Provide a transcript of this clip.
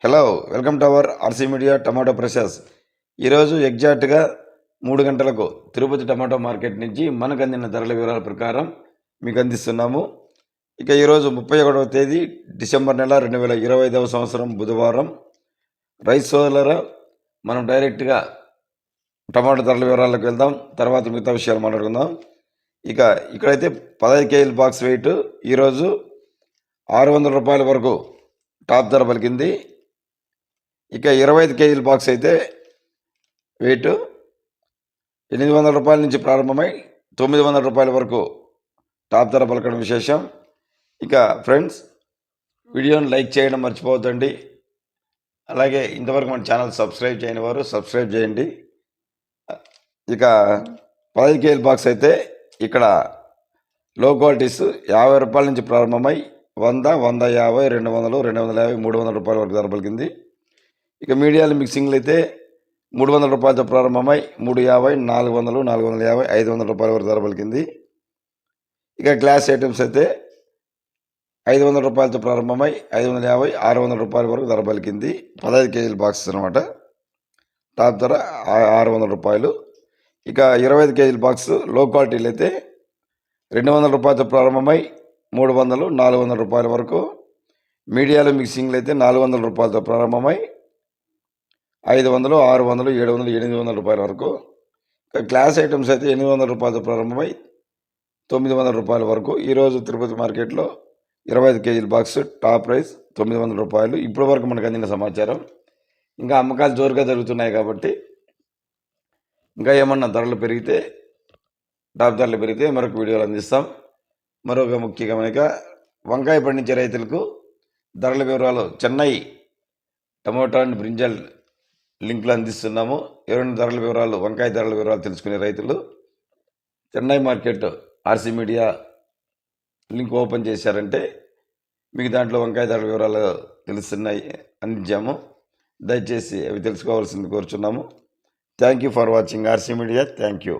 Hello, welcome to our RC media tomato pressures. ఈరోజు ఎగ్జాక్ట్గా 3 గంటలకు తిరుపతి టమాటో మార్కెట్ నుంచి మనకు అందిన ధరల వివరాల ప్రకారం మీకు అందిస్తున్నాము. ఇక ఈరోజు 31వ తేదీ డిసెంబర్ నెల 2025వ సంవత్సరం బుధవారం. రైస్ సోదరులారా, మనం డైరెక్ట్గా టమాటో ధరల వివరాలకు వెళ్దాం, తర్వాత మిగతా విషయాలు మాట్లాడుకుందాం. ఇక ఇక్కడైతే 15 కేజీల బాక్స్ వెయిట్ ఈరోజు 600 రూపాయల వరకు టాప్ ధర పలికింది. ఇక 25 కేజీల బాక్స్ అయితే వెయిట్ 800 రూపాయల నుంచి ప్రారంభమై 900 రూపాయల వరకు టాప్ ధర పలకడం విశేషం. ఇక ఫ్రెండ్స్, వీడియోని లైక్ చేయడం మర్చిపోవద్దండి. అలాగే ఇంతవరకు మన ఛానల్ సబ్స్క్రైబ్ చేయని వారు సబ్స్క్రైబ్ చేయండి. ఇక 15 కేజీల బాక్స్ అయితే ఇక్కడ లో క్వాలిటీస్ 50 రూపాయల నుంచి ప్రారంభమై 100, 150, 200, 250, 300 రూపాయల వరకు ధర పలికింది. ఇక మీడియాలు మిక్సింగ్లు అయితే 300 రూపాయలతో ప్రారంభమై 350, 400, 450, 500 రూపాయల వరకు ధర పలికింది. ఇక గ్లాస్ ఐటమ్స్ అయితే 500 రూపాయలతో ప్రారంభమై 550, 600 రూపాయల వరకు ధర పలికింది. 15 కేజీల బాక్సెస్ అనమాట. టాప్ ధర 600 రూపాయలు. ఇక 25 కేజీల బాక్స్ లో క్వాలిటీలు అయితే 200 రూపాయలతో ప్రారంభమై 300, 400 రూపాయల వరకు. మీడియాలో మిక్సింగ్లు అయితే 400 రూపాయలతో ప్రారంభమై 500, 600, 700, 800 రూపాయల వరకు. గ్లాస్ ఐటమ్స్ అయితే 800 రూపాయలతో ప్రారంభమై 900 రూపాయల వరకు. ఈరోజు తిరుపతి మార్కెట్లో 25 కేజీల బాక్స్ టాప్ ప్రైస్ 900 రూపాయలు. ఇప్పటి వరకు మనకు అందిన సమాచారం. ఇంకా అమ్మకాలు జోరుగా జరుగుతున్నాయి కాబట్టి ఇంకా ఏమన్నా ధరలు పెరిగితే, టాప్ ధరలు పెరిగితే మరొక వీడియోలు అందిస్తాం. మరొక ముఖ్య గమనిక, వంకాయ పండించే రైతులకు ధరల వివరాలు చెన్నై టమోటా అండ్ బ్రింజల్ లింకులు అందిస్తున్నాము. ఎవరైనా ధరల వివరాలు, వంకాయ ధరల వివరాలు తెలుసుకునే రైతులు Chennai market RC media link open చేశారంటే మీకు దాంట్లో వంకాయ ధరల వివరాలు తెలుస్తున్నాయి, అందించాము. దయచేసి అవి తెలుసుకోవాల్సింది కోరుచున్నాము. Thank you for watching RC media. Thank you.